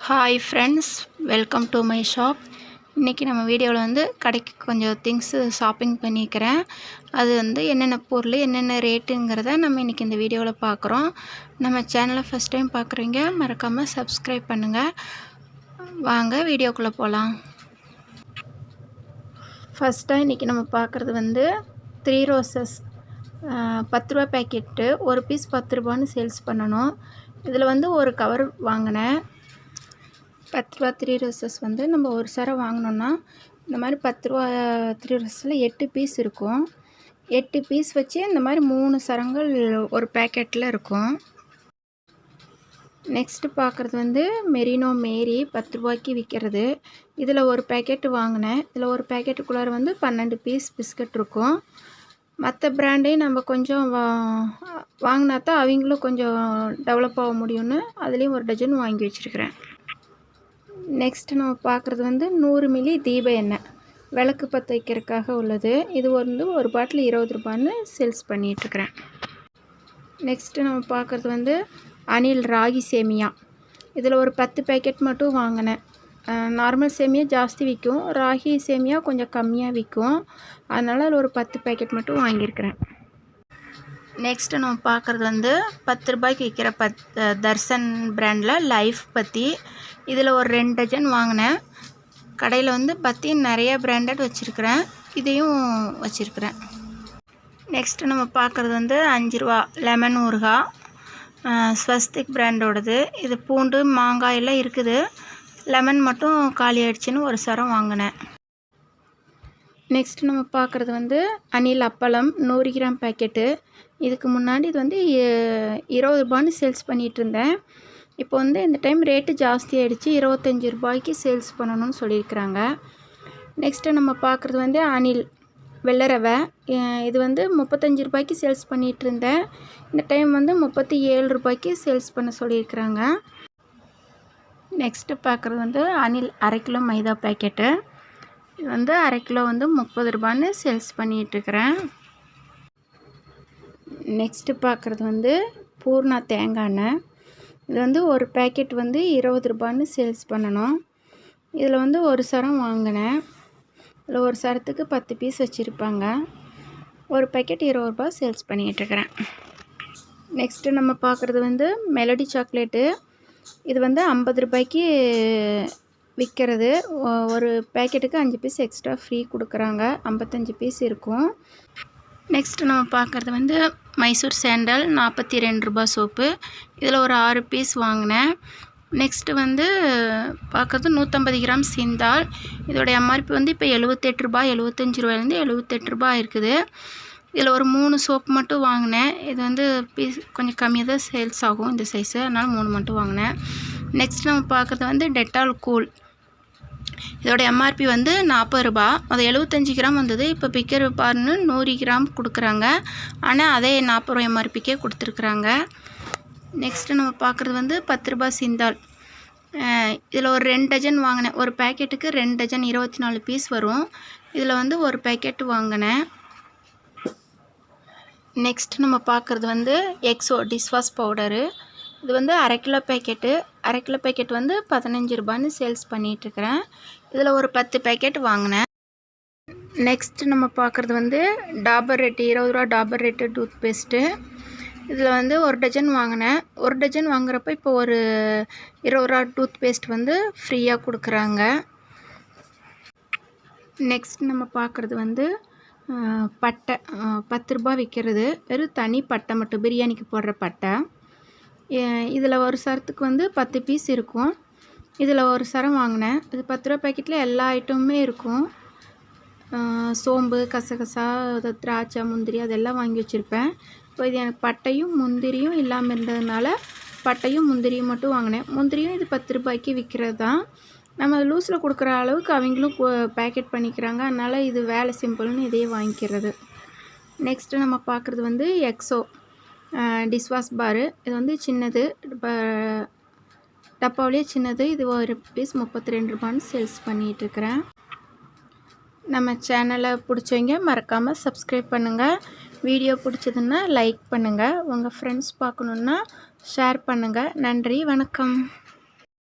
Hi friends, welcome to my shop. இன்றைக்கி நம்ம வீடியோவில் வந்து கடைக்கு கொஞ்சம் திங்ஸு ஷாப்பிங் பண்ணிக்கிறேன். அது வந்து என்னென்ன பொருள் என்னென்ன ரேட்டுங்கிறத நம்ம இன்றைக்கி இந்த வீடியோவில் பார்க்குறோம். நம்ம சேனலை ஃபஸ்ட் டைம் பார்க்குறீங்க, மறக்காமல் சப்ஸ்கிரைப் பண்ணுங்கள். வாங்க வீடியோக்குள்ளே போகலாம். ஃபஸ்ட்டாக இன்றைக்கி நம்ம பார்க்குறது வந்து 3 ரோசஸ் 10 ரூபா பேக்கெட்டு, ஒரு பீஸ் 10 ரூபான்னு சேல்ஸ் பண்ணணும். இதில் வந்து ஒரு கவர் வாங்கினேன். 10 ரூபா 3 ரோசஸ் வந்து நம்ம ஒரு சரம் வாங்கினோன்னா இந்த மாதிரி 10 ரூபா 3 ரோஸில் 8 பீஸ் இருக்கும். 8 பீஸ் வச்சு இந்த மாதிரி 3 சரங்கள் ஒரு பேக்கெட்டில் இருக்கும். நெக்ஸ்ட்டு பார்க்குறது வந்து மெரினோ மேரி 10 ரூபாய்க்கு விற்கிறது. இதில் ஒரு பேக்கெட்டு வாங்கினேன். இதில் ஒரு பேக்கெட்டுக்குள்ளார வந்து 12 பீஸ் பிஸ்கட் இருக்கும். மற்ற பிராண்டையும் நம்ம கொஞ்சம் வாங்கினா தான் அவங்களும் கொஞ்சம் டெவலப் ஆக முடியும்னு அதுலேயும் ஒரு டஜன் வாங்கி வச்சுருக்கிறேன். நெக்ஸ்ட்டு நம்ம பார்க்குறது வந்து 100 மில்லி தீப எண்ணெய் விளக்கு பற்ற வைக்கிறதுக்காக உள்ளது. இது வந்து ஒரு பாட்டில் 20 ரூபான்னு சேல்ஸ் பண்ணிகிட்ருக்கிறேன். நெக்ஸ்ட்டு நம்ம பார்க்குறது வந்து அனில் ராகி சேமியா. இதில் ஒரு 10 பேக்கெட் மட்டும் வாங்கினேன். நார்மல் சேமியா ஜாஸ்தி விற்கும், ராகி சேமியா கொஞ்சம் கம்மியாக விற்கும். அதனால் அதில் ஒரு 10 பேக்கெட் மட்டும் வாங்கியிருக்கிறேன். நெக்ஸ்ட்டு நம்ம பார்க்குறது வந்து 10 ரூபாய்க்கு விற்கிற தர்சன் பிராண்டில் லைஃப் பற்றி. இதில் ஒரு 2 டஜன் வாங்கினேன். கடையில் வந்து பற்றி நிறைய பிராண்டட் வச்சுருக்கிறேன், இதையும் வச்சுருக்கிறேன். நெக்ஸ்ட்டு நம்ம பார்க்குறது வந்து 5 ரூபா லெமன் ஊறுகாய், ஸ்வஸ்திக் பிராண்டோடது. இது பூண்டு மாங்காய் எல்லாம் இருக்குது, லெமன் மட்டும் காலி ஆயிடுச்சுன்னு ஒரு சரம் வாங்கினேன். நெக்ஸ்ட்டு நம்ம பார்க்குறது வந்து அனில் அப்பளம் 100 கிராம் பேக்கெட்டு. இதுக்கு முன்னாடி இது வந்து 20 ரூபான்னு சேல்ஸ் பண்ணிகிட்டு இருந்தேன். இப்போ வந்து இந்த டைம் ரேட்டு ஜாஸ்தி ஆகிடுச்சு, 25 ரூபாய்க்கு சேல்ஸ் பண்ணணும்னு சொல்லியிருக்கிறாங்க. நெக்ஸ்ட்டு நம்ம பார்க்குறது வந்து அனில் வெள்ளை ரவை. இது வந்து 35 ரூபாய்க்கு சேல்ஸ் பண்ணிகிட்டு இருந்தேன். இந்த டைம் வந்து 37 ரூபாய்க்கு சேல்ஸ் பண்ண சொல்லியிருக்கிறாங்க. நெக்ஸ்ட்டு பார்க்குறது வந்து அனில் அரை கிலோ மைதா பேக்கெட்டு. இது வந்து அரை கிலோ வந்து 30 ரூபான்னு சேல்ஸ் பண்ணிகிட்ருக்கிறேன். நெக்ஸ்ட்டு பார்க்குறது வந்து பூர்ணா தேங்காய் எண்ணெய். இது வந்து ஒரு பேக்கெட் வந்து 20 ரூபான்னு சேல்ஸ் பண்ணணும். இதில் வந்து ஒரு சரம் வாங்கினேன். இதில் ஒரு சரத்துக்கு 10 பீஸ் வச்சுருப்பாங்க. ஒரு பேக்கெட் 20 ரூபா சேல்ஸ் பண்ணிகிட்ருக்கிறேன். நெக்ஸ்ட்டு நம்ம பார்க்குறது வந்து மெலடி சாக்லேட்டு. இது வந்து 50 ரூபாய்க்கு விற்கிறது. ஒரு பேக்கெட்டுக்கு 5 பீஸ் எக்ஸ்ட்ரா ஃப்ரீ கொடுக்குறாங்க. 55 பீஸ் இருக்கும். நெக்ஸ்ட்டு நம்ம பார்க்குறது வந்து மைசூர் சாண்டல் 42 ரூபா சோப்பு. இதில் ஒரு 6 பீஸ் வாங்கினேன். நெக்ஸ்ட்டு வந்து பார்க்குறது 150 கிராம் சிந்தால். இதோடைய எம்ஆர்பி வந்து இப்போ 78 ரூபா 75 ரூபாயிலேருந்து 78 ரூபா இருக்குது. இதில் ஒரு 3 சோப்பு மட்டும் வாங்கினேன். இது வந்து பீஸ் கொஞ்சம் கம்மியாக தான் சேல்ஸ் ஆகும் இந்த சைஸு, அதனால் 3 மட்டும் வாங்கினேன். நெக்ஸ்ட் நம்ம பார்க்குறது வந்து டெட்டால் கூல். இதோட எம்ஆர்பி வந்து 40 ரூபா. அது 75 கிராம் வந்தது. இப்போ பிக்கர் பாருன்னு 100 கிராம் கொடுக்குறாங்க, ஆனால் அதே 40 ரூபா எம்ஆர்பிக்கே கொடுத்துருக்குறாங்க. நெக்ஸ்ட்டு நம்ம பார்க்குறது வந்து 10 ரூபா சிந்தால். இதில் ஒரு 2 டஜன் வாங்கினேன். ஒரு பேக்கெட்டுக்கு 2 டஜன் 24 பீஸ் வரும். இதில் வந்து ஒரு பேக்கெட் வாங்கினேன். நெக்ஸ்ட் நம்ம பார்க்குறது வந்து எக்ஸோ டிஷ்வாஷ் பவுடரு. இது வந்து அரை கிலோ பேக்கெட்டு. அரை கிலோ பேக்கெட் வந்து 15 ரூபான்னு சேல்ஸ் பண்ணிகிட்ருக்கிறேன். இதில் ஒரு 10 பேக்கெட் வாங்கினேன். நெக்ஸ்ட்டு நம்ம பார்க்குறது வந்து டாபர் ரெட்டு 20 ரூபா டாபர் ரெட்டு டூத் பேஸ்ட்டு. இதில் வந்து ஒரு டஜன் வாங்கினேன். ஒரு டஜன் வாங்குறப்போ இப்போ ஒரு 20 ரூபா டூத் பேஸ்ட் வந்து ஃப்ரீயாக கொடுக்குறாங்க. நெக்ஸ்ட் நம்ம பார்க்குறது வந்து பட்டை 10 ரூபா விற்கிறது. வெறும் தனி பட்டை மட்டும், பிரியாணிக்கு போடுற பட்டை. இதில் ஒரு சரத்துக்கு வந்து 10 பீஸ் இருக்கும். இதில் ஒரு சரம் வாங்கினேன். இது 10 ரூபா பேக்கெட்டில் எல்லா ஐட்டமுமே இருக்கும். சோம்பு, கசகசா, திராட்சை, முந்திரி அதெல்லாம் வாங்கி வச்சுருப்பேன். இப்போ இது எனக்கு பட்டையும் முந்திரியும் இல்லாமல் இருந்ததுனால பட்டையும் முந்திரியும் மட்டும் வாங்கினேன். முந்திரியும் இது 10 ரூபாய்க்கு விற்கிறது தான். நம்ம லூஸில் கொடுக்குற அளவுக்கு அவங்களும் பேக்கெட் பண்ணிக்கிறாங்க, அதனால் இது வேலை சிம்பிள்னு இதையே வாங்கிக்கிறது. நெக்ஸ்ட்டு நம்ம பார்க்குறது வந்து எக்ஸோ டிஷ்வாஷ் பாரு. இது வந்து சின்னது, டப்பாவிலே சின்னது. இது ஒரு பீஸ் 32 ரூபான்னு சேல்ஸ் பண்ணிகிட்ருக்கிறேன். நம்ம சேனலை பிடிச்சவங்க மறக்காமல் சப்ஸ்கிரைப் பண்ணுங்கள். வீடியோ பிடிச்சதுன்னா லைக் பண்ணுங்கள். உங்கள் ஃப்ரெண்ட்ஸ் பார்க்கணுன்னா ஷேர் பண்ணுங்கள். நன்றி, வணக்கம்.